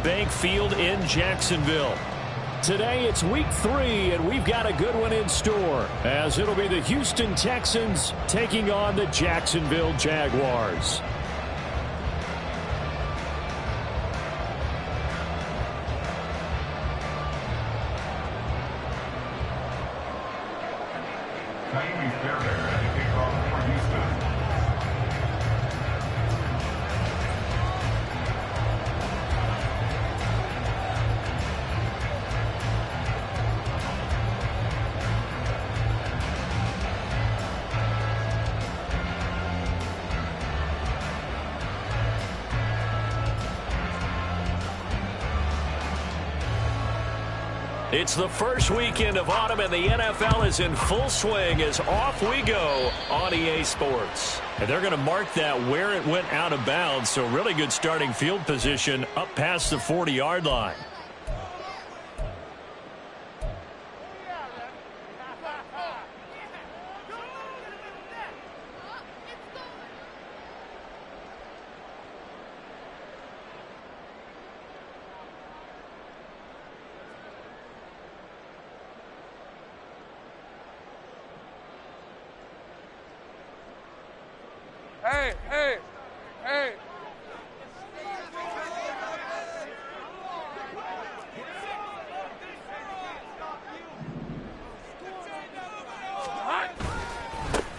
Bank Field in Jacksonville. Today it's week 3, and we've got a good one in store, as it'll be the Houston Texans taking on the Jacksonville Jaguars. It's the first weekend of autumn, and the NFL is in full swing as off we go on EA Sports. And they're going to mark that where it went out of bounds, so really good starting field position up past the 40-yard line. Hey.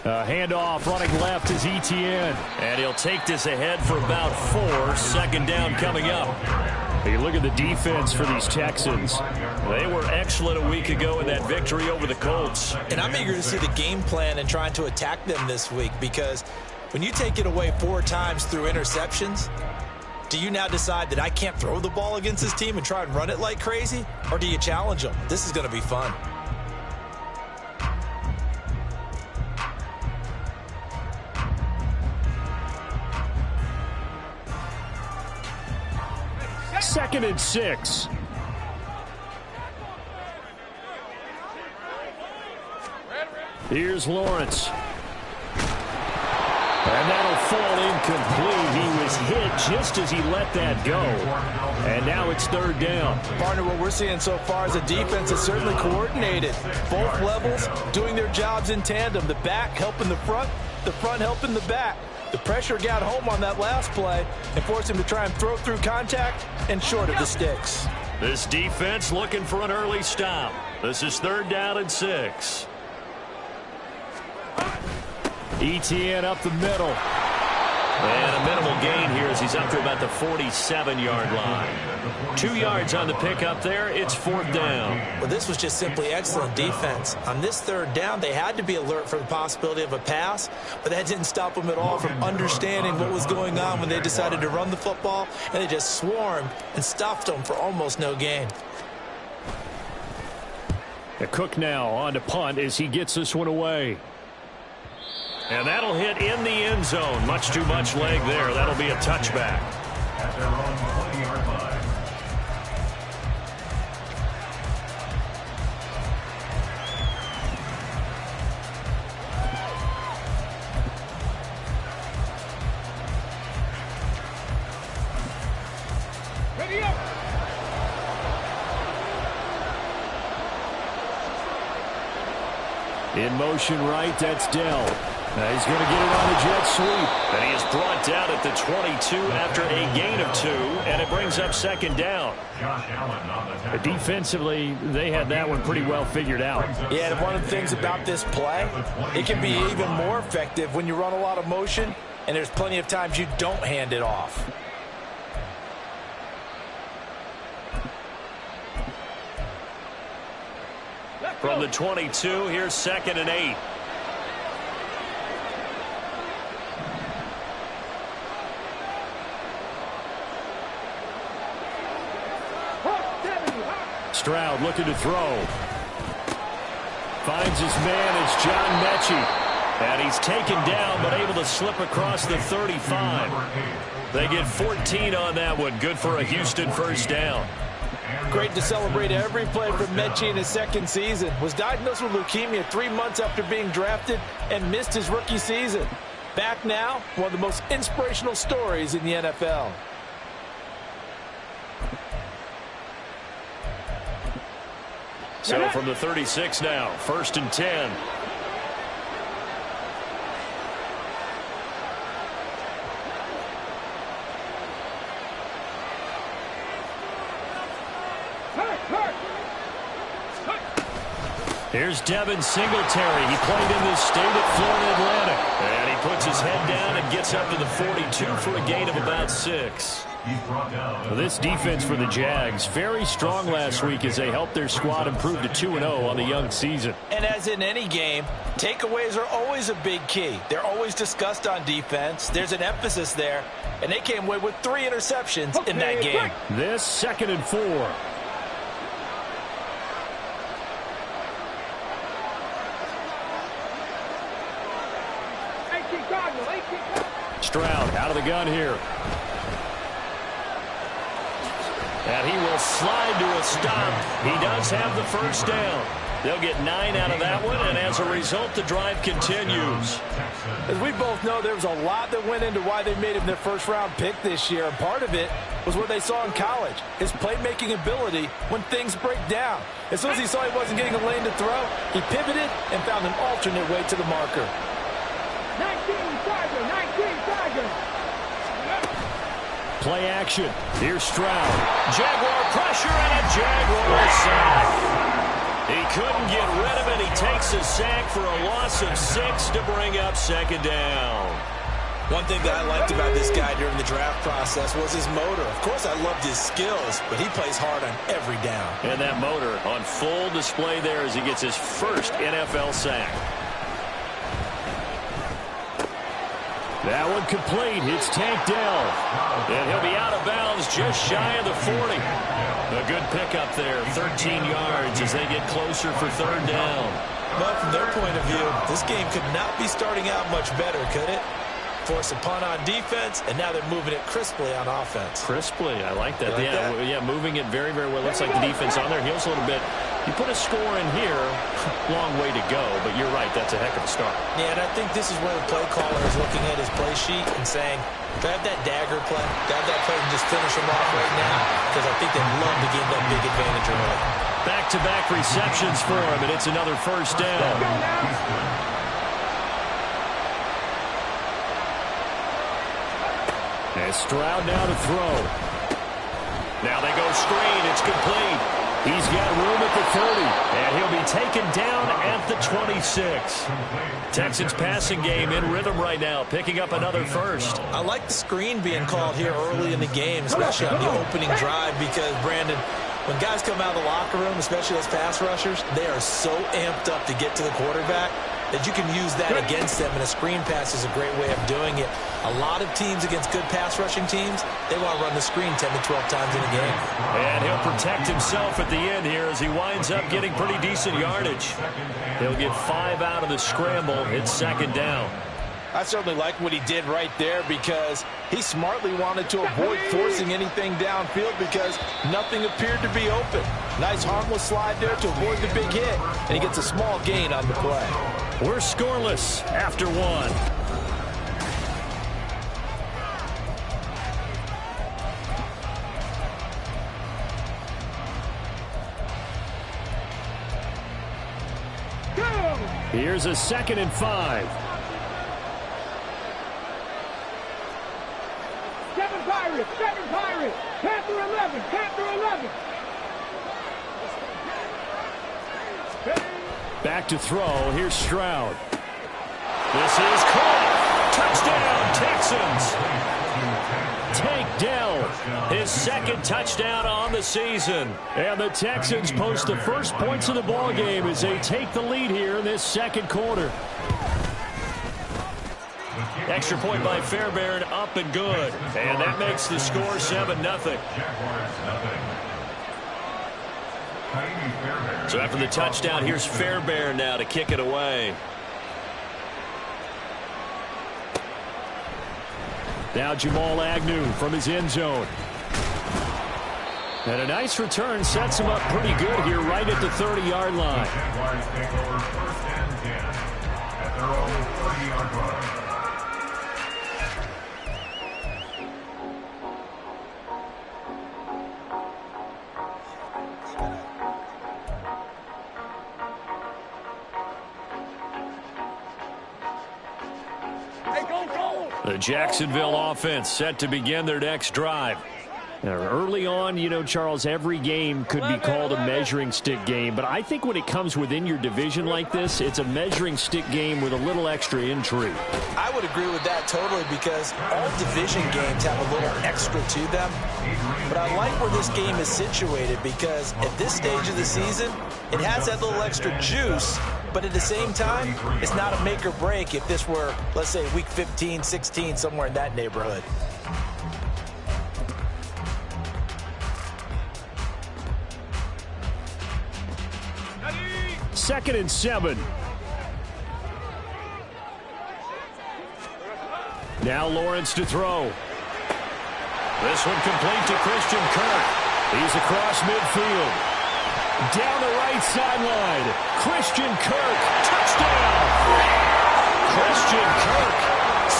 Handoff running left is ETN. And he'll take this ahead for about 4. Second down coming up. You look at the defense for these Texans. They were excellent a week ago in that victory over the Colts. And I'm eager to see the game plan and trying to attack them this week, because when you take it away 4 times through interceptions, do you now decide that I can't throw the ball against this team and try and run it like crazy? Or do you challenge them? This is going to be fun. Second and 6. Here's Lawrence. And that'll fall incomplete. He was hit just as he let that go. And now it's third down. Partner, what we're seeing so far is a defense that's certainly coordinated. Both levels doing their jobs in tandem. The back helping the front helping the back. The pressure got home on that last play and forced him to try and throw through contact and short of the sticks. This defense looking for an early stop. This is third down and 6. ETN up the middle. And a minimal gain here as he's up to about the 47-yard line. 2 yards on the pickup there. It's fourth down. Well, this was just simply excellent defense. On this third down, they had to be alert for the possibility of a pass, but that didn't stop them at all from understanding what was going on when they decided to run the football, and they just swarmed and stuffed them for almost no gain. Cook now on to punt as he gets this one away. And that'll hit in the end zone. Much too much leg there. That'll be a touchback. At their own 20-yard line. Ready up. In motion right, that's Dell. He's going to get it on the jet sweep. And he is brought down at the 22 after a gain of 2, and it brings up second down. Defensively, they had that one pretty well figured out. Yeah, and one of the things about this play, it can be even more effective when you run a lot of motion, and there's plenty of times you don't hand it off. From the 22, here's second and 8. Stroud looking to throw. Finds his man. It's John Mechie. And he's taken down but able to slip across the 35. They get 14 on that one. Good for a Houston first down. Great to celebrate every play from Mechie in his second season. Was diagnosed with leukemia 3 months after being drafted and missed his rookie season. Back now, one of the most inspirational stories in the NFL. So from the 36 now, 1st and 10. Here's Devin Singletary. He played in this state at Florida Atlantic. And he puts his head down and gets up to the 42 for a gain of about 6. Well, this defense for the Jags, very strong last week as they helped their squad improve to 2-0 on the young season. And as in any game, takeaways are always a big key. They're always discussed on defense. There's an emphasis there. And they came away with 3 interceptions in that game. This 2nd and 4. Stroud out of the gun here. And he will slide to a stop. He does have the first down. They'll get 9 out of that one, and as a result, the drive continues. As we both know, there was a lot that went into why they made him their first-round pick this year, and part of it was what they saw in college, his playmaking ability when things break down. As soon as he saw he wasn't getting a lane to throw, he pivoted and found an alternate way to the marker. 19 Tiger. Play action. Here's Stroud. Jaguar pressure and a Jaguar sack. He couldn't get rid of it. He takes a sack for a loss of 6 to bring up 2nd down. One thing that I liked about this guy during the draft process was his motor. Of course, I loved his skills, but he plays hard on every down. And that motor on full display there as he gets his first NFL sack. That one complete. It's Tank Dell. And he'll be out of bounds just shy of the 40. A good pickup there. 13 yards as they get closer for 3rd down. But from their point of view, this game could not be starting out much better, could it? Force a punt on defense, and now they're moving it crisply on offense. Crisply, I like that. Yeah, moving it very, very well. Looks like the defense on their heels a little bit. You put a score in here, long way to go, but you're right, that's a heck of a start. Yeah, and I think this is where the play caller is looking at his play sheet and saying, do I have that dagger play? Do I have that play and just finish him off right now? Because I think they'd love to gain that big advantage early. Back-to-back receptions for him, and it's another first down. And Stroud now to throw. Now they go screen. It's complete. He's got room at the 30, and he'll be taken down at the 26. Texans passing game in rhythm right now, picking up another first. I like the screen being called here early in the game, especially on the opening drive, because, Brandon, when guys come out of the locker room, especially those pass rushers, they are so amped up to get to the quarterback that you can use that against them, and a screen pass is a great way of doing it. A lot of teams against good pass rushing teams, they want to run the screen 10 to 12 times in a game. And he'll protect himself at the end here as he winds up getting pretty decent yardage. He'll get 5 out of the scramble. It's 2nd down. I certainly like what he did right there because he smartly wanted to avoid forcing anything downfield because nothing appeared to be open. Nice harmless slide there to avoid the big hit, and he gets a small gain on the play. We're scoreless after 1. Here's a 2nd and 5. Seven Pirates. Panther 11. Back to throw. Here's Stroud. This is caught. Touchdown, Texans. Tank Dell, his 2nd touchdown on the season. And the Texans post the first points of the ball game as they take the lead here in this 2nd quarter. Extra point by Fairbairn, up and good. And that makes the score 7-0. So after the touchdown, here's Fairbairn now to kick it away. Now Jamal Agnew from his end zone. And a nice return sets him up pretty good here right at the 30-yard line. The Jacksonville offense set to begin their next drive. Now, early on, you know, Charles, every game could be called a measuring stick game, but I think when it comes within your division like this, it's a measuring stick game with a little extra intrigue. I would agree with that totally because all division games have a little extra to them. But I like where this game is situated because at this stage of the season, it has that little extra juice, but at the same time, it's not a make or break if this were, let's say, week 15, 16, somewhere in that neighborhood. Second and 7. Now Lawrence to throw. This one complete to Christian Kirk. He's across midfield. Down the right sideline. Christian Kirk. Touchdown. Christian Kirk.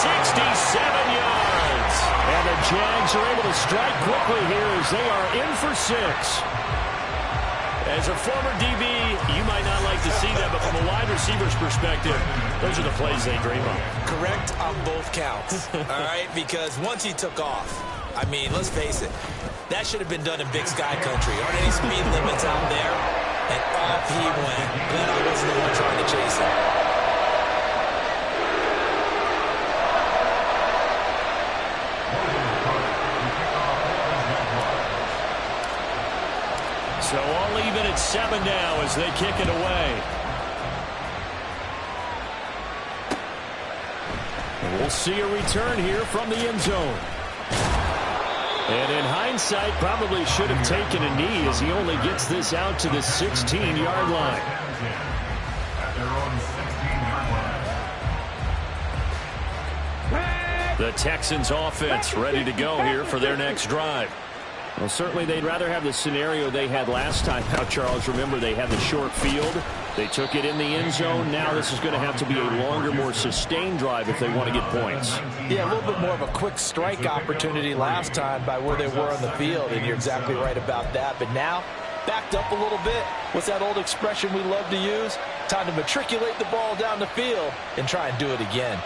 67 yards. And the Jags are able to strike quickly here as they are in for 6. As a former DB, you might not like to see that, but from a wide receiver's perspective, those are the plays they dream of. Correct on both counts, all right? Because once he took off, I mean, let's face it, that should have been done in Big Sky Country. Aren't any speed limits out there? And off he went. Glad I wasn't the one trying to chase him. So all even at 7 now as they kick it away. And we'll see a return here from the end zone. And in hindsight, probably should have taken a knee as he only gets this out to the 16-yard line. The Texans offense ready to go here for their next drive. Well, certainly they'd rather have the scenario they had last time out, Charles. Remember, they had the short field. They took it in the end zone. Now this is going to have to be a longer, more sustained drive if they want to get points. Yeah, a little bit more of a quick strike opportunity last time by where they were on the field, and you're exactly right about that. But now, backed up a little bit. What's that old expression we love to use? Time to matriculate the ball down the field and try and do it again.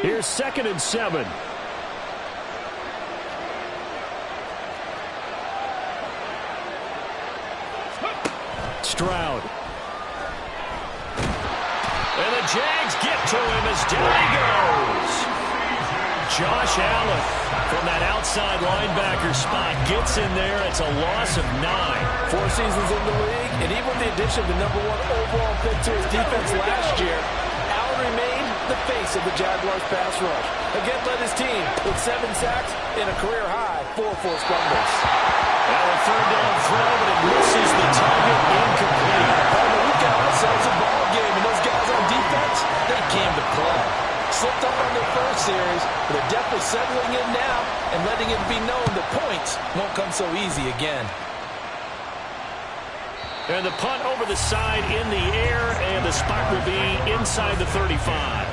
Here's 2nd and 7. Stroud. And the Jags get to him as down he goes. Josh Allen from that outside linebacker spot gets in there. It's a loss of 9. 4 seasons in the league, and even with the addition of the #1 overall pick to his defense last year, Allen remained the face of the Jaguars pass rush. Again, led his team with 7 sacks and a career-high 4 forced fumbles. Now a 3rd down throw, but it misses the target, incomplete. We've got ourselves a ball game, and those guys on defense, they came to play. Slipped up on their first series, but they're definitely settling in now and letting it be known the points won't come so easy again. And the punt over the side in the air, and the spot will be inside the 35.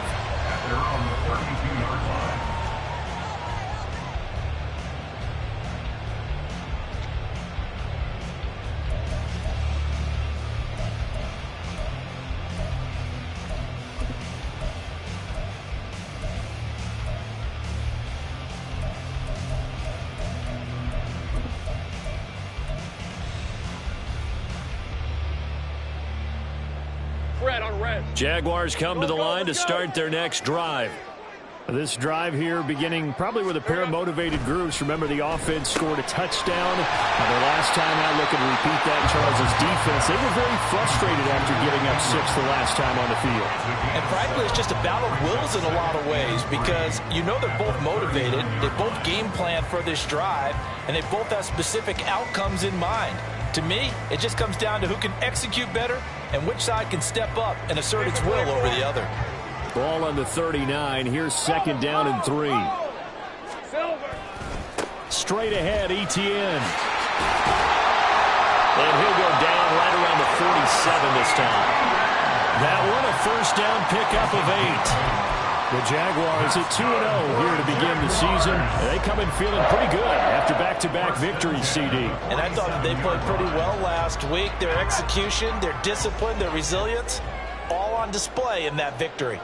Jaguars come to the line to start their next drive. This drive here beginning probably with a pair of motivated groups. Remember, the offense scored a touchdown. The last time I look and repeat that, Charles's defense, they were very frustrated after giving up 6 the last time on the field. And frankly, it's just a battle of wills in a lot of ways because you know they're both motivated. They both game plan for this drive, and they both have specific outcomes in mind. To me, it just comes down to who can execute better and which side can step up and assert its will over the other. Ball on the 39. Here's 2nd down and 3. Straight ahead, Etienne. And he'll go down right around the 47 this time. That one a 1st down pickup of 8. The Jaguars at 2-0 here to begin the season. They come in feeling pretty good after back-to-back victories, CD. And I thought that they played pretty well last week. Their execution, their discipline, their resilience, all on display in that victory.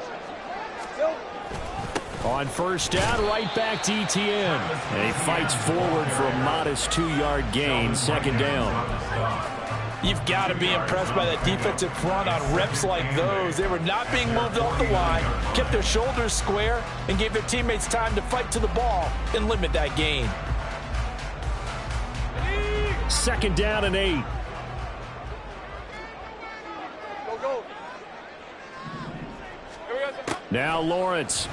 On first down, right back to Etienne. And he fights forward for a modest 2-yard gain, second down. You've got to be impressed by that defensive front on reps like those. They were not being moved off the line, kept their shoulders square, and gave their teammates time to fight to the ball and limit that gain. Second down and 8. Go. Here we go. Now Lawrence.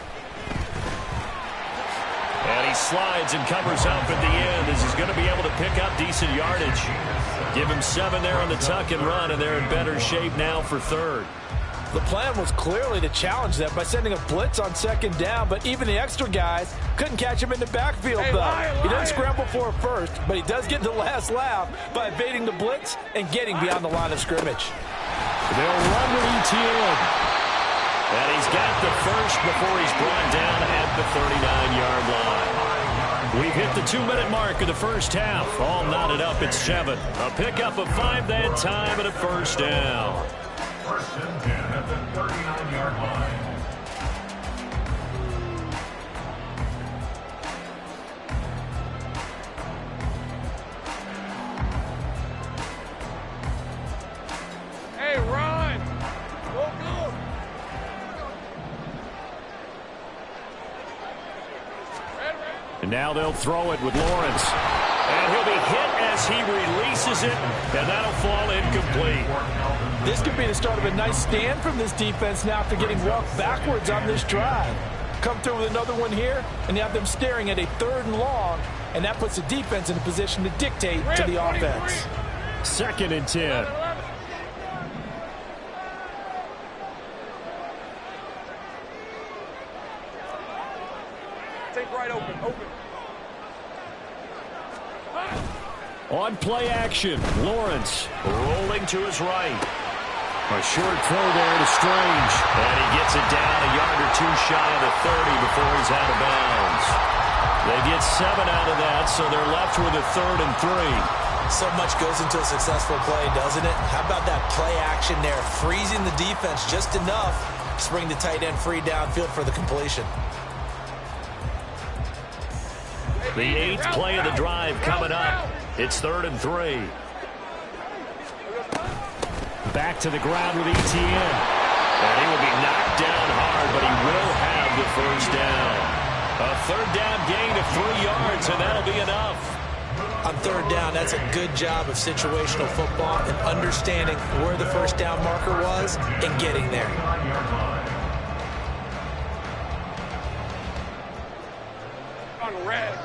And he slides and covers up at the end as he's going to be able to pick up decent yardage. Give him 7 there on the tuck and run, and they're in better shape now for third. The plan was clearly to challenge them by sending a blitz on second down, but even the extra guys couldn't catch him in the backfield, though. He doesn't scramble for a first, but he does get the last laugh by evading the blitz and getting beyond the line of scrimmage. They'll run with Etienne. And he's got the first before he's brought down at the 39-yard line. We've hit the 2-minute mark of the first half. All knotted up at 7. A pickup of 5 that time and a first down. First and 10 at the 39-yard line. Hey, run. Go. And now they'll throw it with Lawrence. And he'll be hit as he releases it, and that'll fall incomplete. This could be the start of a nice stand from this defense now after getting walked backwards on this drive. Come through with another one here, and you have them staring at a 3rd and long, and that puts the defense in a position to dictate to the offense. Second and 10. Take right open. On play action, Lawrence rolling to his right. A short throw there to Strange. And he gets it down a yard or 2 shy of the 30 before he's out of bounds. They get 7 out of that, so they're left with a 3rd and 3. So much goes into a successful play, doesn't it? How about that play action there, freezing the defense just enough to bring the tight end free downfield for the completion. The 8th play of the drive coming up. It's 3rd and 3. Back to the ground with Etienne. And he will be knocked down hard, but he will have the first down. A 3rd down gain of 3 yards, and that'll be enough. On 3rd down, that's a good job of situational football and understanding where the first down marker was and getting there. On red.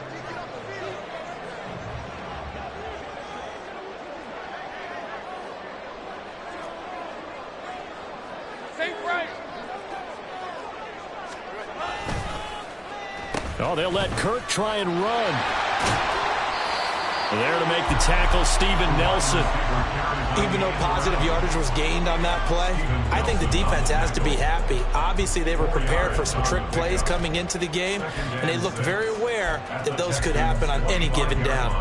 Oh, they'll let Kirk try and run. There to make the tackle, Steven Nelson. Even though positive yardage was gained on that play, I think the defense has to be happy. Obviously, they were prepared for some trick plays coming into the game, and they looked very aware that those could happen on any given down.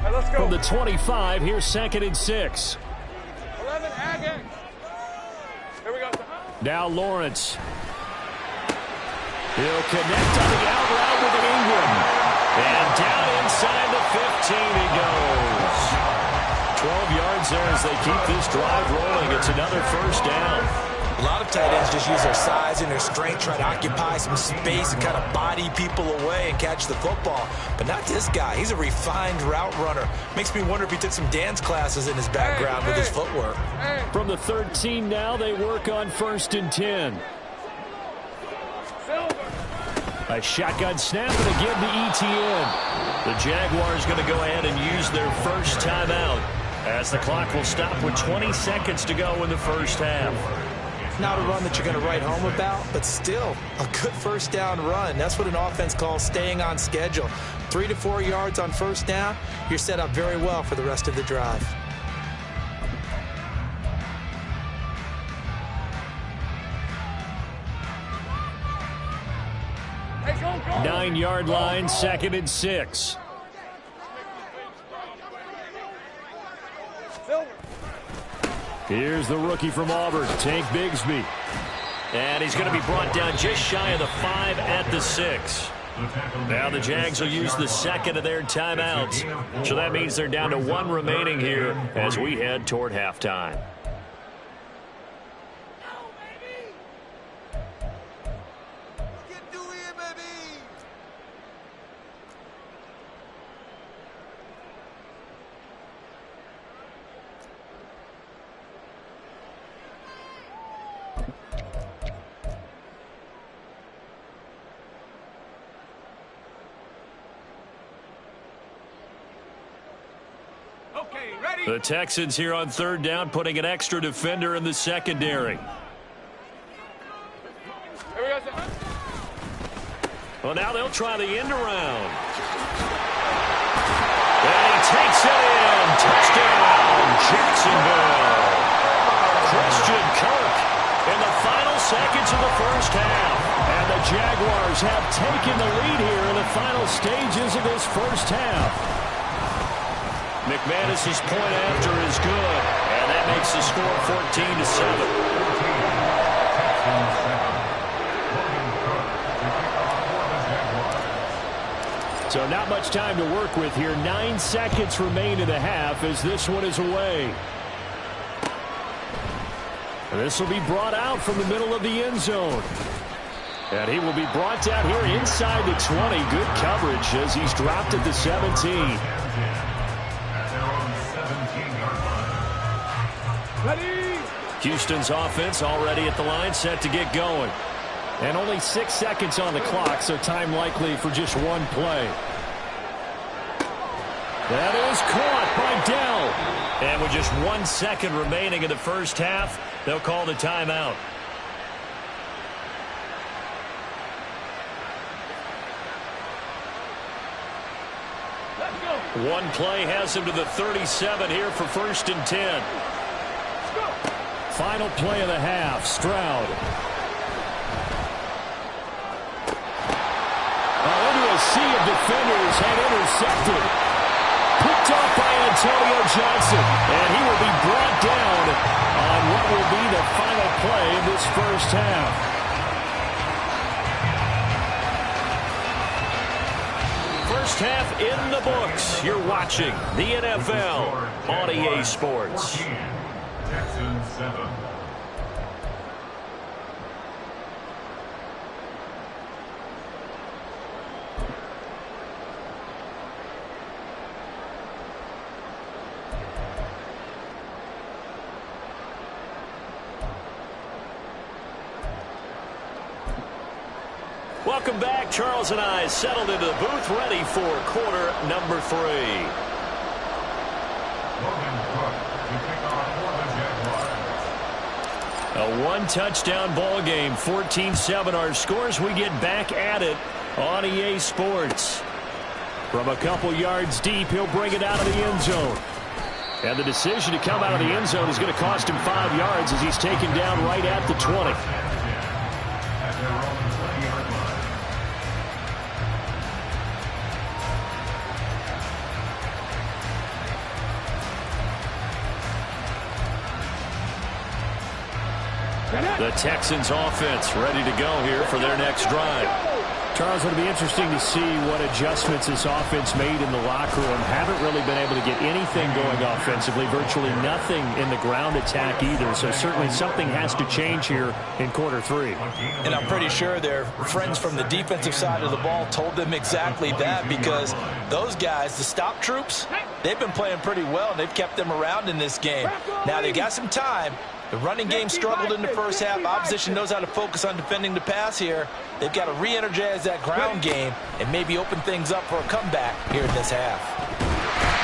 Right, let's go. From the 25, here's 2nd and 6. 11, Agate. Here we go. Now Lawrence. He'll connect on the out route with an Ingram. And down inside the 15 he goes. 12 yards there as they keep this drive rolling. It's another first down. A lot of tight ends just use their size and their strength, try to occupy some space and kind of body people away and catch the football. But not this guy. He's a refined route runner. Makes me wonder if he took some dance classes in his background with his footwork. From the 13 now, they work on 1st and 10. A shotgun snap and again to Etienne. The Jaguars going to go ahead and use their first timeout as the clock will stop with 20 seconds to go in the first half. Not a run that you're going to write home about, but still a good first down run. That's what an offense calls staying on schedule. 3 to 4 yards on first down, you're set up very well for the rest of the drive. 9-yard line, 2nd and 6. Here's the rookie from Auburn, Tank Bigsby. And he's going to be brought down just shy of the 5 at the 6. Now the Jags will use the second of their timeouts. So that means they're down to 1 remaining here as we head toward halftime. The Texans here on 3rd down, putting an extra defender in the secondary. Well, now they'll try the end around. And he takes it in. Touchdown, Jacksonville. Christian Kirk in the final seconds of the first half. And the Jaguars have taken the lead here in the final stages of this first half. McManus's point after is good, and that makes the score 14-7. So not much time to work with here. 9 seconds remain in the half as this one is away. And this will be brought out from the middle of the end zone. And he will be brought down here inside the 20. Good coverage as he's dropped at the 17. Houston's offense already at the line, set to get going. And only 6 seconds on the clock, so time likely for just one play. That is caught by Dell. And with just 1 second remaining in the first half, they'll call the timeout. One play has him to the 37 here for 1st and 10. Final play of the half, Stroud. Into a sea of defenders and intercepted. Picked off by Antonio Johnson. And he will be brought down on what will be the final play of this first half. First half in the books. You're watching the NFL on EA Sports. Texans 7. Welcome back. Charles and I settled into the booth, ready for quarter number 3. A 1-touchdown ball game, 14-7 our scores. We get back at it on EA Sports. From a couple yards deep, he'll bring it out of the end zone. And the decision to come out of the end zone is going to cost him 5 yards as he's taken down right at the 20. The Texans offense ready to go here for their next drive. Charles, it'll be interesting to see what adjustments this offense made in the locker room. Haven't really been able to get anything going offensively, virtually nothing in the ground attack either. So certainly something has to change here in quarter 3. And I'm pretty sure their friends from the defensive side of the ball told them exactly that, because those guys, the stop troops, they've been playing pretty well, and they've kept them around in this game. Now they got some time. The running game struggled in the first half. Opposition knows how to focus on defending the pass here. They've got to re-energize that ground game and maybe open things up for a comeback here in this half.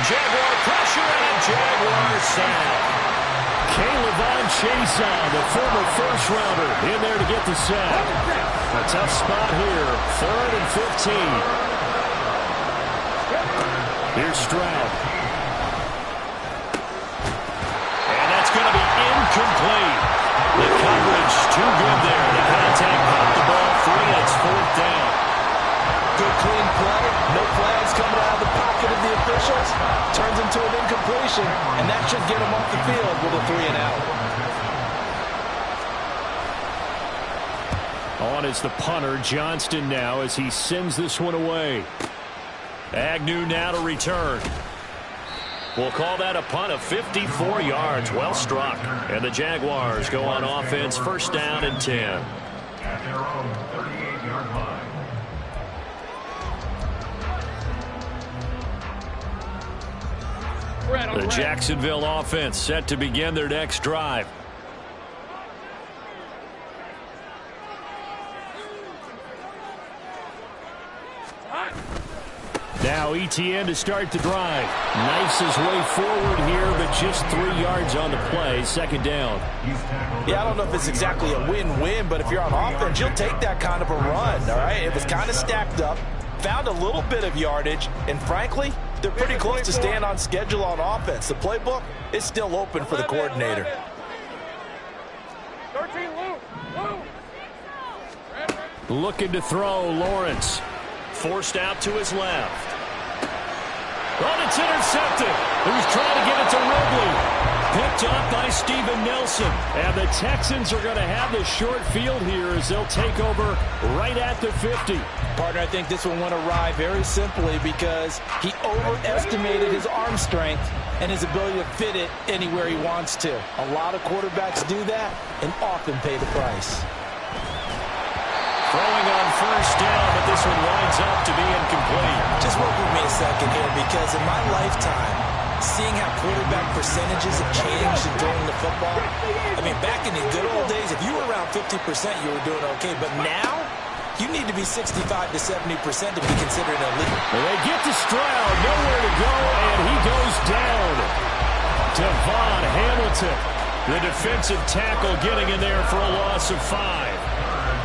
Jaguar pressure and Jaguar sack. K'Lavon Chaisson, the former first-rounder, in there to get the sack. A tough spot here. 3rd and 15. Here's Stroud. Going to be incomplete. The coverage too good there. The contact popped the ball free, and it's 4th down. possession, and that should get them off the field with a 3 and out. On is the punter, Johnston, now as he sends this one away. Agnew now to return. We'll call that a punt of 54 yards. Well struck. And the Jaguars go on offense, first down and 10. At their own 38-yard line. The Jacksonville offense set to begin their next drive. Now ETN to start the drive. Knifes his way forward here, but just 3 yards on the play. Second down. Yeah, I don't know if it's exactly a win-win, but if you're on offense, you'll take that kind of a run, all right? It was kind of stacked up, found a little bit of yardage, and frankly, they're pretty close to staying on schedule on offense. The playbook is still open for the coordinator. 13, Lou. Looking to throw, Lawrence. Forced out to his left. Oh, it's intercepted. He was trying to get it to Ridley. Picked up by Steven Nelson. And the Texans are going to have the short field here as they'll take over right at the 50. Partner, I think this one went awry very simply because he overestimated his arm strength and his ability to fit it anywhere he wants to. A lot of quarterbacks do that and often pay the price. Throwing on first down, but this one winds up to be incomplete. Just work with me a second here, because in my lifetime, seeing how quarterback percentages have changed in throwing the football, I mean, back in the good old days, if you were around 50%, you were doing okay. But now, you need to be 65 to 70% to be considered an elite. And they get to Stroud, nowhere to go, and he goes down. Devon Hamilton, the defensive tackle, getting in there for a loss of 5.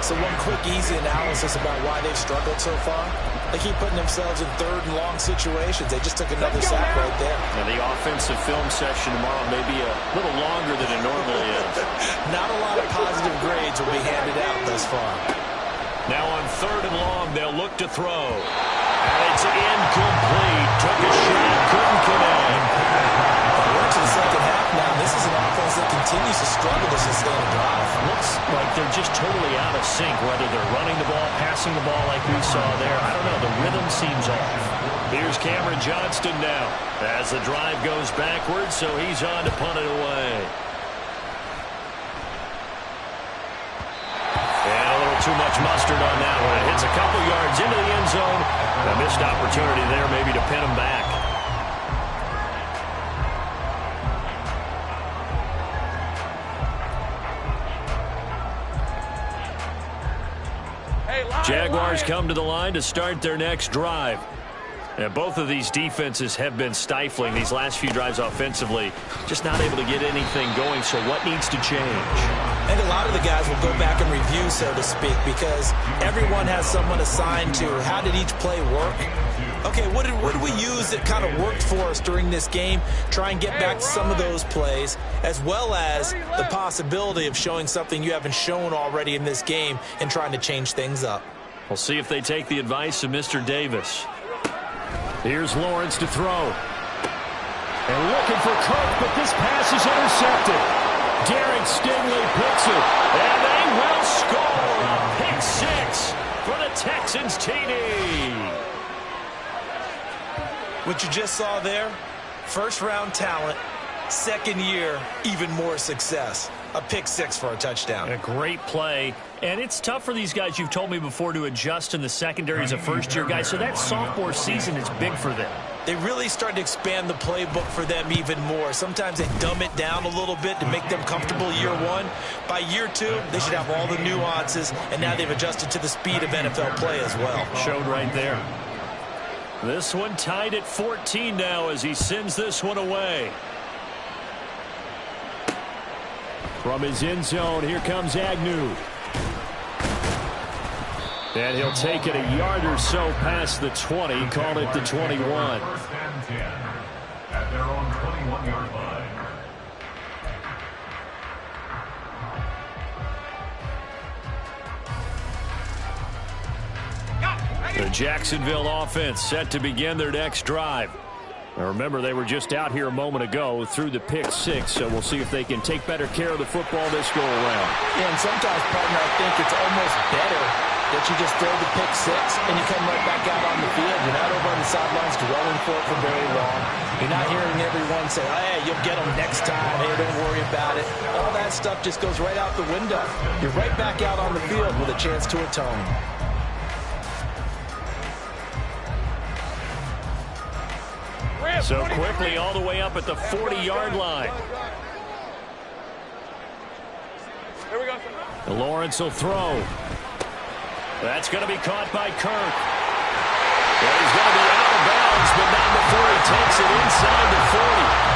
So one quick, easy analysis about why they've struggled so far. They keep putting themselves in third and long situations. They just took another sack right there. Now the offensive film session tomorrow may be a little longer than it normally is. Not a lot of positive grades will be handed out thus far. Now on third and long, they'll look to throw. And it's incomplete. Took a shot, couldn't connect. We're into the second half now. This is an offense that continues to struggle to sustain a drive. Looks like they're just totally out of sync, whether they're running the ball, passing the ball like we saw there. I don't know. The rhythm seems off. Here's Cameron Johnston now as the drive goes backwards, so he's on to punt it away. And a little too much mustard on that one. It hits a couple yards into the end zone. A missed opportunity there maybe to pin him back. Jaguars come to the line to start their next drive. And both of these defenses have been stifling these last few drives offensively. Just not able to get anything going, so what needs to change? I think a lot of the guys will go back and review, so to speak, because everyone has someone assigned to how did each play work. Okay, what did we use that kind of worked for us during this game? Try and get back to some of those plays, as well as the possibility of showing something you haven't shown already in this game and trying to change things up. We'll see if they take the advice of Mr. Davis. Here's Lawrence to throw. And looking for Cook, but this pass is intercepted. Derek Stingley picks it. And they will score a pick six for the Texans TD. What you just saw there, first-round talent, second year, even more success. A pick six for a touchdown. A great play. And it's tough for these guys, you've told me before, to adjust in the secondary as a first-year guy. So that sophomore season is big for them. They really start to expand the playbook for them even more. Sometimes they dumb it down a little bit to make them comfortable year one. By year two, they should have all the nuances, and now they've adjusted to the speed of NFL play as well. Showed right there. This one tied at 14 now as he sends this one away. From his end zone, here comes Agnew. And he'll take it a yard or so past the 20, call it the 21. First and 10 at their own 21-yard line. The Jacksonville offense set to begin their next drive. Now remember, they were just out here a moment ago through the pick six, so we'll see if they can take better care of the football this go around. Yeah, and sometimes, partner, I think it's almost better that you just throw the pick six and you come right back out on the field. You're not over on the sidelines dwelling for it for very long. You're not hearing everyone say, hey, you'll get them next time. Hey, don't worry about it. All that stuff just goes right out the window. You're right back out on the field with a chance to atone. So quickly all the way up at the 40-yard line. Here we go. Lawrence will throw. That's going to be caught by Kirk. Well, he's going to be out of bounds, but not before he takes it inside the 40.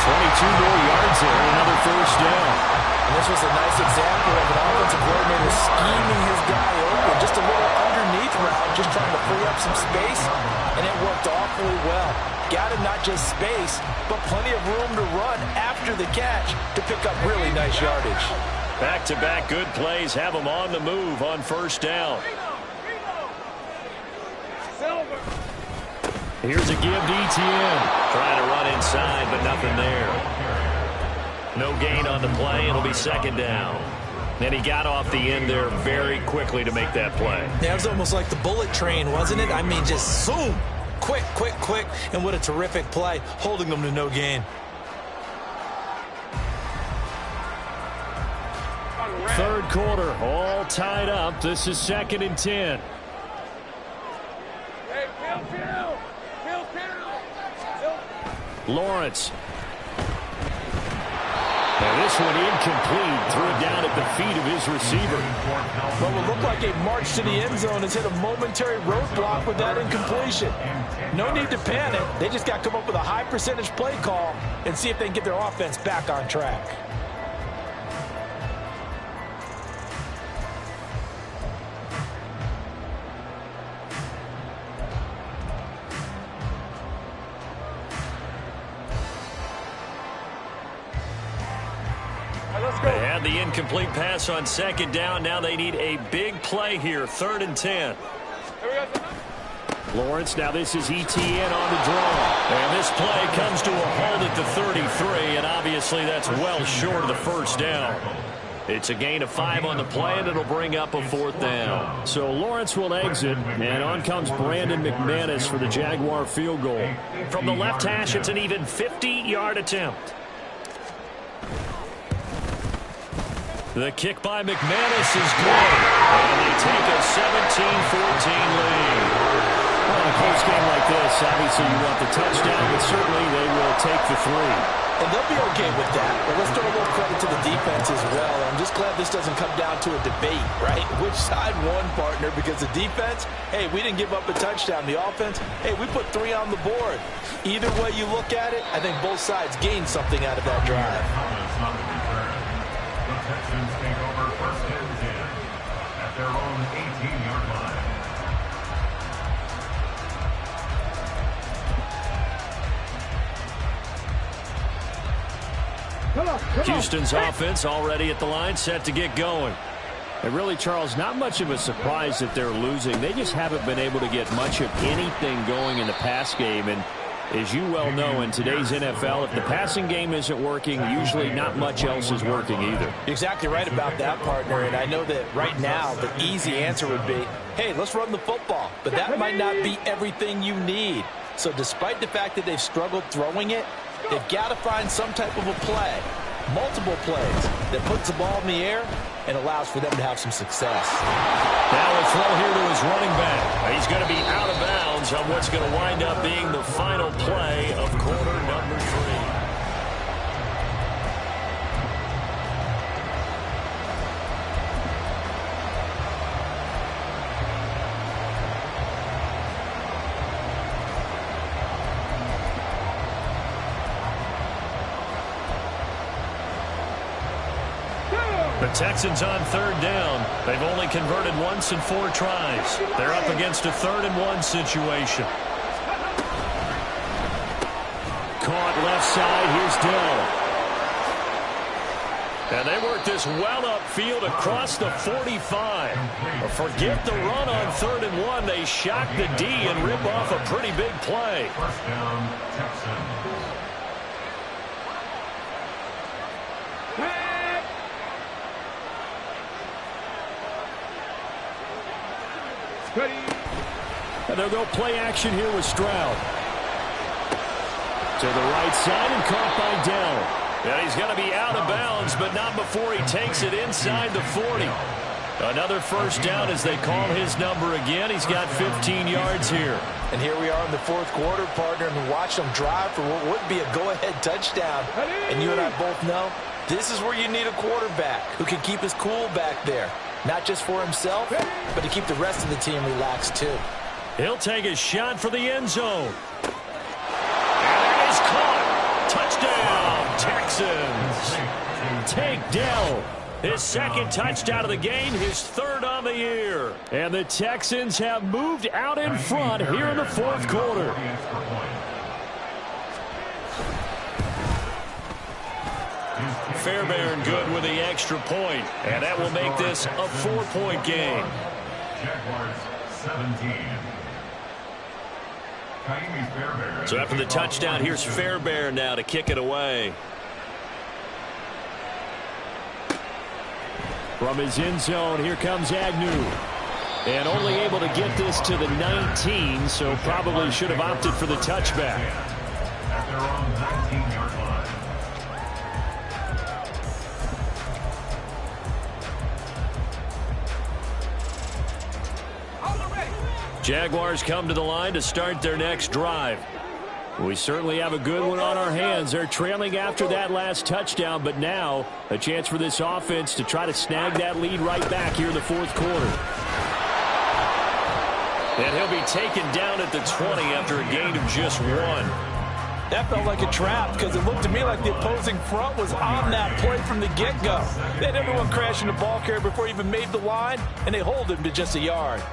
22 more yards there, another first down. And this was a nice example of an offensive coordinator scheming his guy open. Just a little underneath route, just trying to free up some space, and it worked awfully well. Got him not just space, but plenty of room to run after the catch to pick up really nice yardage. Back-to-back good plays have them on the move on first down. Here's a give to ETN. Trying to run inside, but nothing there. No gain on the play. It'll be second down. And he got off the end there very quickly to make that play. Yeah, it was almost like the bullet train, wasn't it? I mean, just zoom. Quick, quick, quick. And what a terrific play, holding them to no gain. Third quarter, all tied up. This is 2nd and 10. Hey, Lawrence. And this one incomplete. Threw it down at the feet of his receiver. What would look like a march to the end zone has hit a momentary roadblock with that incompletion. No need to panic. They just got to come up with a high percentage play call and see if they can get their offense back on track. They had the incomplete pass on second down. Now they need a big play here. 3rd and 10. Lawrence, now this is ETN on the draw. And this play comes to a halt at the 33, and obviously that's well short of the first down. It's a gain of 5 on the play, and it'll bring up a 4th down. So Lawrence will exit, and on comes Brandon McManus for the Jaguar field goal. From the left hash, it's an even 50-yard attempt. The kick by McManus is good, and they take a 17-14 lead. Well, in a close game like this, obviously you want the touchdown, but certainly they will take the 3. And they'll be okay with that. But let's throw a little credit to the defense as well. I'm just glad this doesn't come down to a debate, right? Which side won, partner? Because the defense, hey, we didn't give up a touchdown. The offense, hey, we put 3 on the board. Either way you look at it, I think both sides gained something out of that drive. The Texans take over 1st and 10 at their own 18-yard line. Houston's offense already at the line, set to get going. And really, Charles, not much of a surprise that they're losing. They just haven't been able to get much of anything going in the pass game. And as you well know, in today's NFL, if the passing game isn't working, usually not much else is working either. You're exactly right about that, partner. And I know that right now the easy answer would be, hey, let's run the football. But that might not be everything you need. So despite the fact that they've struggled throwing it, they've got to find some type of a play, multiple plays, that puts the ball in the air and allows for them to have some success. Now a throw here to his running back. He's going to be out of bounds on what's going to wind up being the final play of quarter number 3. The Texans on 3rd down. They've only converted once in 4 tries. They're up against a 3rd and 1 situation. Caught left side. Here's Dell. And they work this well upfield across the 45. Forget the run on 3rd and 1. They shock the D and rip off a pretty big play. First down, Texans. And they'll go play action here with Stroud. To the right side and caught by Dell. And he's going to be out of bounds, but not before he takes it inside the 40. Another first down as they call his number again. He's got 15 yards here. And here we are in the 4th quarter, partner, and watch them drive for what would be a go-ahead touchdown. And you and I both know this is where you need a quarterback who can keep his cool back there. Not just for himself, but to keep the rest of the team relaxed too. He'll take a shot for the end zone. And that is caught. Touchdown, Texans. Take Dell. His 2nd touchdown of the game, his 3rd on the year. And the Texans have moved out in front here in the 4th quarter. Fairbairn good with the extra point, and that will make this a 4-point game. Jaguars 17. So after the touchdown, here's Fairbairn now to kick it away. From his end zone, here comes Agnew. And only able to get this to the 19, so probably should have opted for the touchback. At their own 19-yard line. Jaguars come to the line to start their next drive. We certainly have a good one on our hands. They're trailing after that last touchdown, but now a chance for this offense to try to snag that lead right back here in the 4th quarter. And he'll be taken down at the 20 after a gain of just 1. That felt like a trap because it looked to me like the opposing front was on that play from the get-go. They had everyone crashing the ball carrier before he even made the line, and they hold him to just a yard.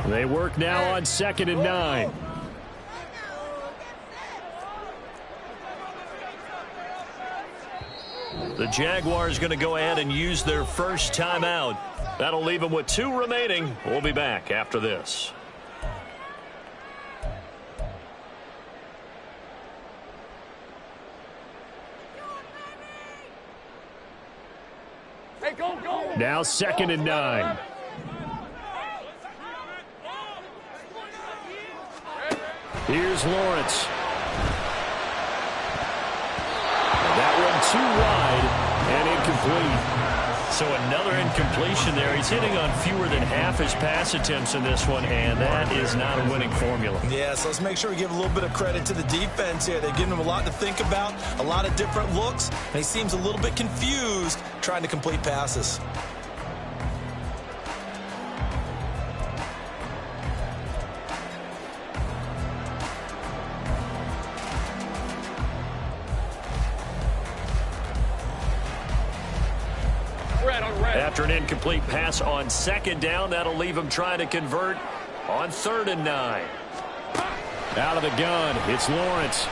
They work now on 2nd and 9. The Jaguars going to go ahead and use their first timeout. That'll leave them with 2 remaining. We'll be back after this. Now 2nd and 9. Here's Lawrence. That one too wide and incomplete. So another incompletion there. He's hitting on fewer than half his pass attempts in this one, and that is not a winning formula. Yeah, so let's make sure we give a little bit of credit to the defense here. They've given him a lot to think about, a lot of different looks, and he seems a little bit confused trying to complete passes. After an incomplete pass on 2nd down, that'll leave him trying to convert on 3rd and 9. Out of the gun, it's Lawrence.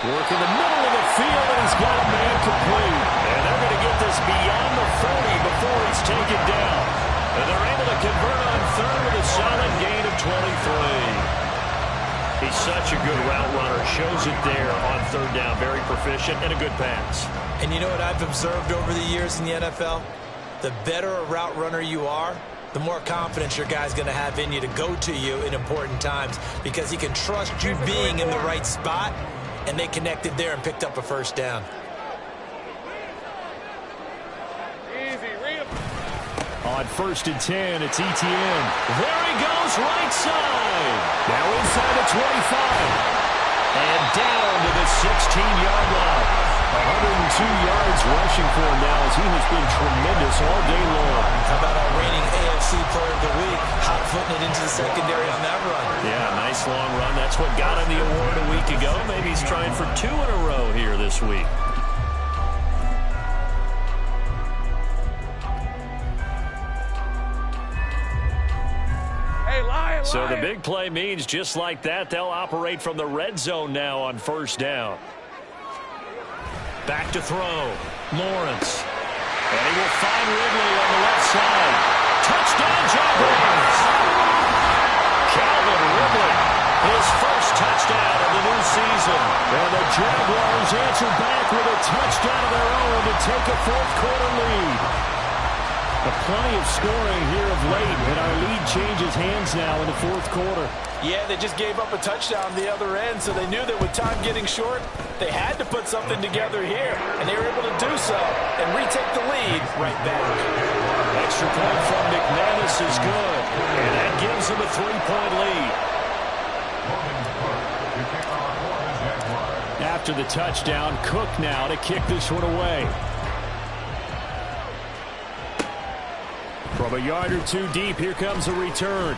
Work in the middle of the field, and he's got a man complete. And they're going to get this beyond the 40 before he's taken down. And they're able to convert on 3rd with a solid gain of 23. He's such a good route runner. Shows it there on 3rd down. Very proficient and a good pass. And you know what I've observed over the years in the NFL? The better a route runner you are, the more confidence your guy's going to have in you to go to you in important times because he can trust you being in the right spot, and they connected there and picked up a first down. On 1st and 10, it's Etienne. There he goes, right side. Now inside the 25. And down to the 16-yard line. 102 yards rushing for him now as he has been tremendous all day long. How about our reigning AFC Player of the Week, hot-footing it into the secondary on that run? Yeah, nice long run. That's what got him the award a week ago. Maybe he's trying for 2 in a row here this week. So the big play means just like that, they'll operate from the red zone now on first down. Back to throw. Lawrence. And he will find Ridley on the left side. Touchdown, Jags! Calvin Ridley, his first touchdown of the new season. And the Jaguars answer back with a touchdown of their own to take a fourth-quarter lead. Plenty of scoring here of late, and our lead changes hands now in the fourth quarter. Yeah, they just gave up a touchdown on the other end, so they knew that with time getting short, they had to put something together here, and they were able to do so and retake the lead right back. Extra point from McManus is good, and that gives them a 3-point lead. After the touchdown, Cook now to kick this one away. From a yard or two deep, here comes a return.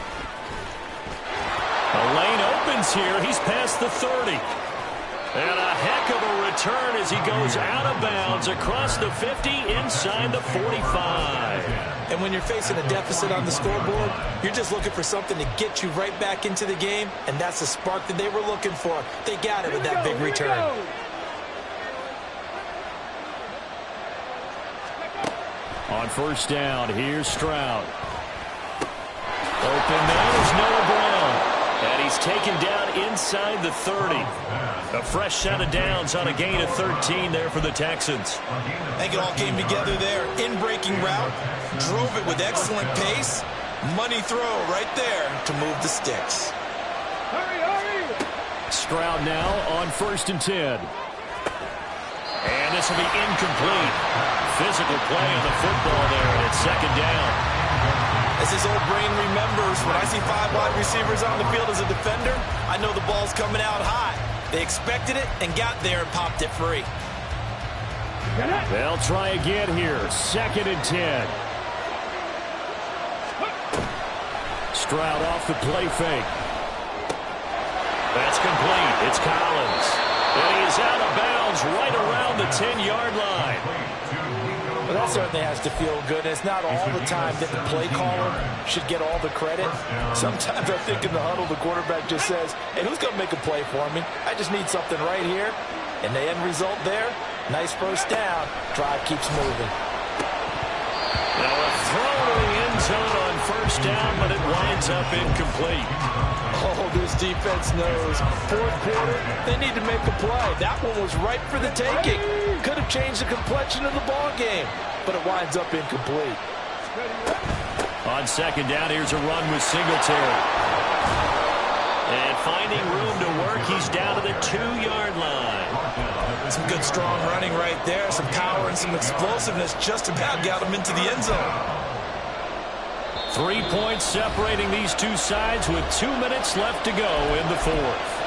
The lane opens here. He's past the 30. And a heck of a return as he goes out of bounds across the 50 inside the 45. And when you're facing a deficit on the scoreboard, you're just looking for something to get you right back into the game, and that's the spark that they were looking for. They got it with that big return. On first down, here's Stroud. Open man is Noah Brown. And he's taken down inside the 30. A fresh set of downs on a gain of 13 there for the Texans. I think it all came together there. In-breaking route, drove it with excellent pace. Money throw right there to move the sticks. Stroud now on 1st and 10. And this will be incomplete. Physical play on the football there, and it's 2nd down. As his old brain remembers, when I see 5 wide receivers on the field as a defender, I know the ball's coming out high. They expected it and got there and popped it free. They'll try again here. 2nd and 10. Stroud off the play fake. That's complete. It's Collins. And he is out of bounds right around the 10-yard line. Well, that certainly has to feel good. It's not all the time that the play caller should get all the credit. Sometimes I think in the huddle, the quarterback just says, hey, who's going to make a play for me? I just need something right here. And the end result there, nice first down. Drive keeps moving. Now a throw to the end zone on first down, but it winds up incomplete. Oh, this defense knows. Fourth quarter, they need to make a play. That one was ripe for the taking. Could have changed the complexion of the ball game, but it winds up incomplete. On 2nd down, here's a run with Singletary. And finding room to work, he's down to the 2-yard line. Some good, strong running right there. Some power and some explosiveness just about got him into the end zone. 3 points separating these two sides with 2 minutes left to go in the fourth.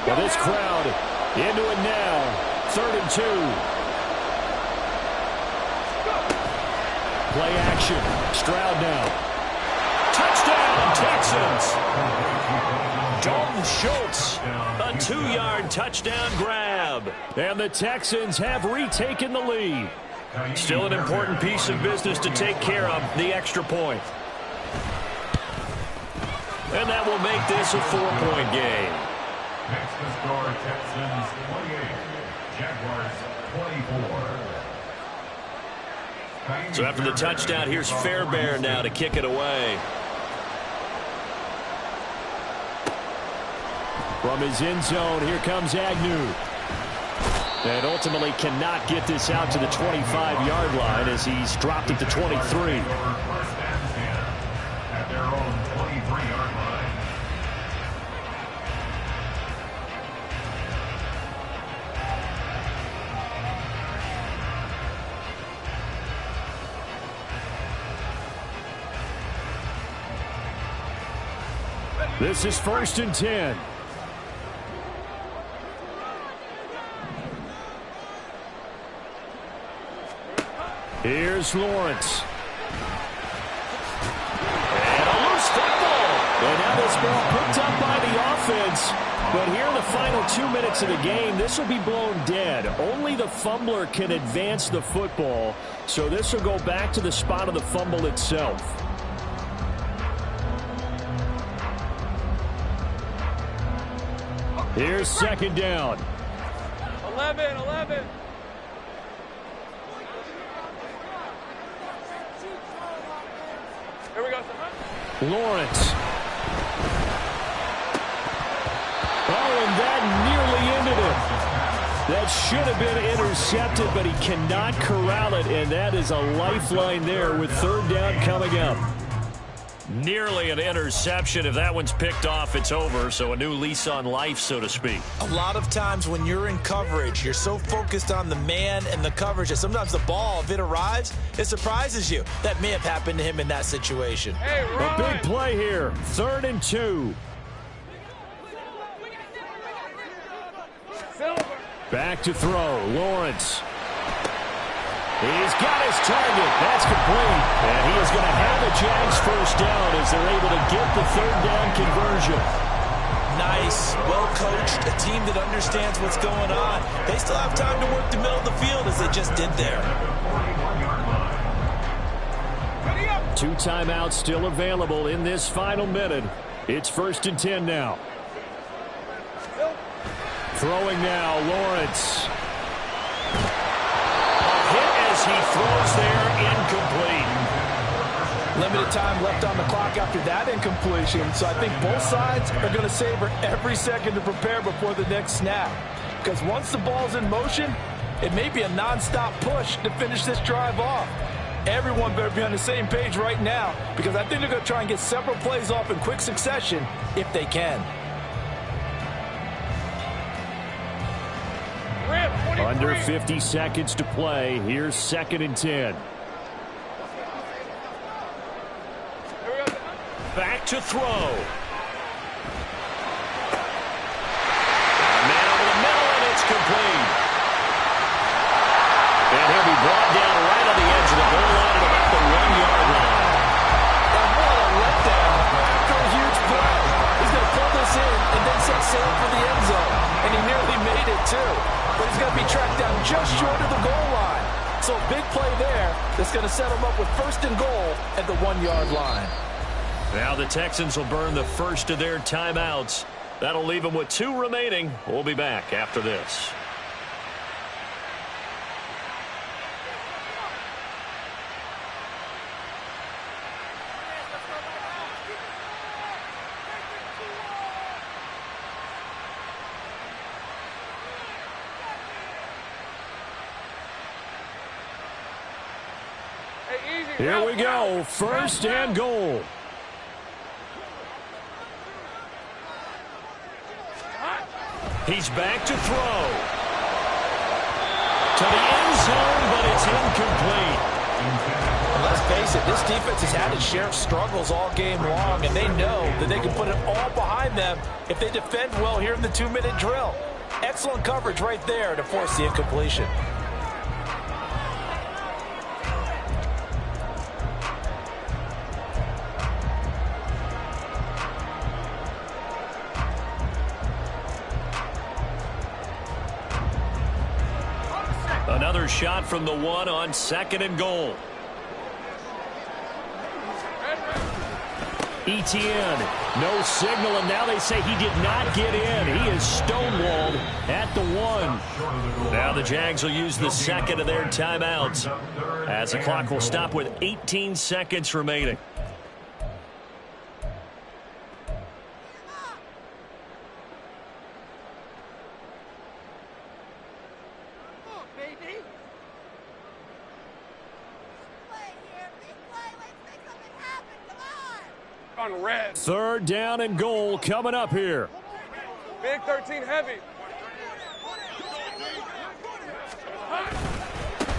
Well, this crowd into it now. 3rd and 2. Play action. Stroud now. Touchdown, Texans. Dalton Schultz, a 2-yard touchdown grab. And the Texans have retaken the lead. Still an important piece of business to take care of, the extra point. And that will make this a 4-point game. Next to score, Texans 28, Jaguars 24. So after the touchdown, here's Fairbairn now to kick it away. From his end zone, here comes Agnew. And ultimately cannot get this out to the 25-yard line as he's dropped at the 23. At their own 23-yard line. This is 1st and 10. Here's Lawrence. And a loose football. And now this ball picked up by the offense. offense. But here in the final 2 minutes of the game, this will be blown dead. Only the fumbler can advance the football, so this will go back to the spot of the fumble itself. Here's second down. 11. Here we go. Lawrence. Oh, and that nearly ended it. That should have been intercepted, but he cannot corral it, and that is a lifeline there with third down coming up. Nearly an interception. If that one's picked off, it's over, so a new lease on life, so to speak. A lot of times when you're in coverage, you're so focused on the man and the coverage that sometimes the ball, if it arrives, it surprises you. That may have happened to him in that situation. Hey, a big play here. 3rd and 2. Back to throw. Lawrence. He's got his target. That's complete. And he is going to have a Jags first down as they're able to get the third down conversion. Nice. Well coached. A team that understands what's going on. They still have time to work the middle of the field as they just did there. 2 timeouts still available in this final minute. It's 1st and 10 now. Throwing now, Lawrence. He throws there, incomplete. Limited time left on the clock after that incompletion, so I think both sides are going to savor every second to prepare before the next snap. Because once the ball's in motion, it may be a nonstop push to finish this drive off. Everyone better be on the same page right now, because I think they're going to try and get several plays off in quick succession if they can. Under 50 seconds to play. Here's 2nd and 10. Back to throw. Man over the middle, and it's complete. And he'll be brought down right on the edge of the goal line at about the 1-yard line. And what a letdown after a huge play. He's going to pull this in and then set sail for the end zone. And he nearly made it, too. But he's going to be tracked down just short of the goal line. So a big play there that's going to set him up with 1st and goal at the 1-yard line. Now the Texans will burn the first of their timeouts. That'll leave them with 2 remaining. We'll be back after this. Here we go. 1st and goal. He's back to throw. To the end zone, but it's incomplete. And let's face it, this defense has had its share of struggles all game long, and they know that they can put it all behind them if they defend well here in the 2-minute drill. Excellent coverage right there to force the incompletion. Another shot from the 1 on 2nd and goal. Etienne, no signal, and now they say he did not get in. He is stonewalled at the 1. Now the Jags will use the 2nd of their timeouts as the clock will stop with 18 seconds remaining. Red. 3rd down and goal coming up here. Big 13 heavy.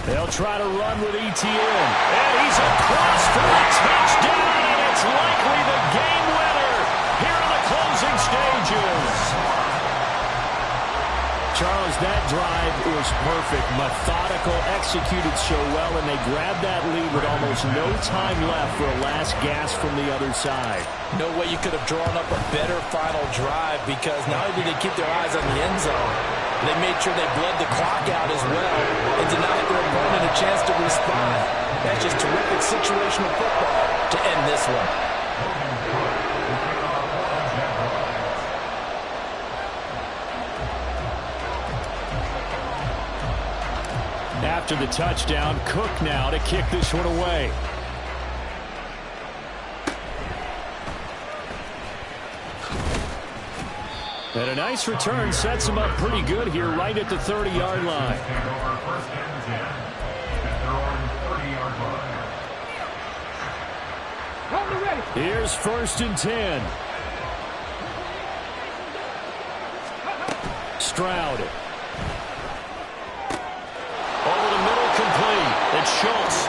They'll try to run with Etienne. And he's across for a touchdown, and it's likely the game winner here in the closing stages. Charles, that drive was perfect. Methodical, executed so well, and they grabbed that lead with almost no time left for a last gasp from the other side. No way you could have drawn up a better final drive, because not only did they keep their eyes on the end zone, they made sure they bled the clock out as well and denied their opponent a chance to respond. That's just terrific situational football to end this one. After the touchdown, Cook now to kick this one away. And a nice return sets him up pretty good here right at the 30-yard line. Here's 1st and 10. Stroud. Over the middle, complete. It's Schultz.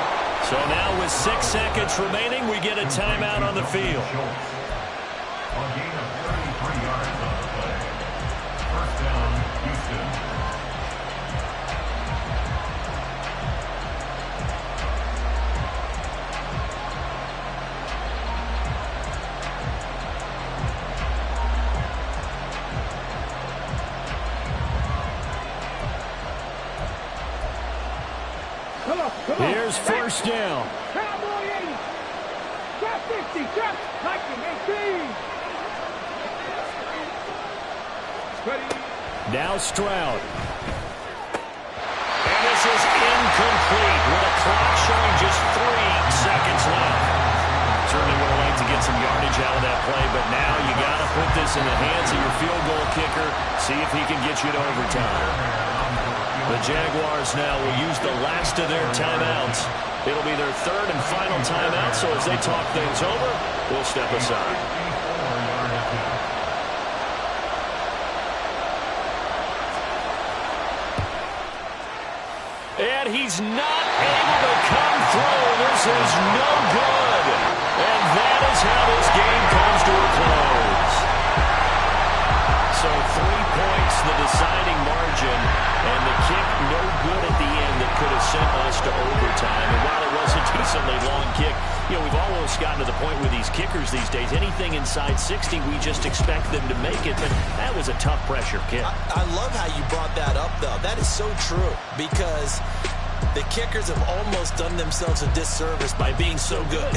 So now with 6 seconds remaining, we get a timeout on the field. On gain of 33 yards on the play. 1st down, Houston. Here's 1st down. Cowboy 80. Drop 50. Drop 19. 18. Ready. Now Stroud. And this is incomplete with a clock showing just 3 seconds left. Certainly would have liked to get some yardage out of that play, but now you got to put this in the hands of your field goal kicker, see if he can get you to overtime. The Jaguars now will use the last of their timeouts. It'll be their 3rd and final timeout, so as they talk things over, we'll step aside. And he's not able to come through. This is no good. And that is how this game comes to a close. So 3 points, the deciding margin, and the kick no good at the end that could have sent us to overtime. And while it was a decently long kick, you know, we've almost gotten to the point with these kickers these days, anything inside 60, we just expect them to make it. But that was a tough pressure kick. I love how you brought that up, though. That is so true, because the kickers have almost done themselves a disservice by being so good.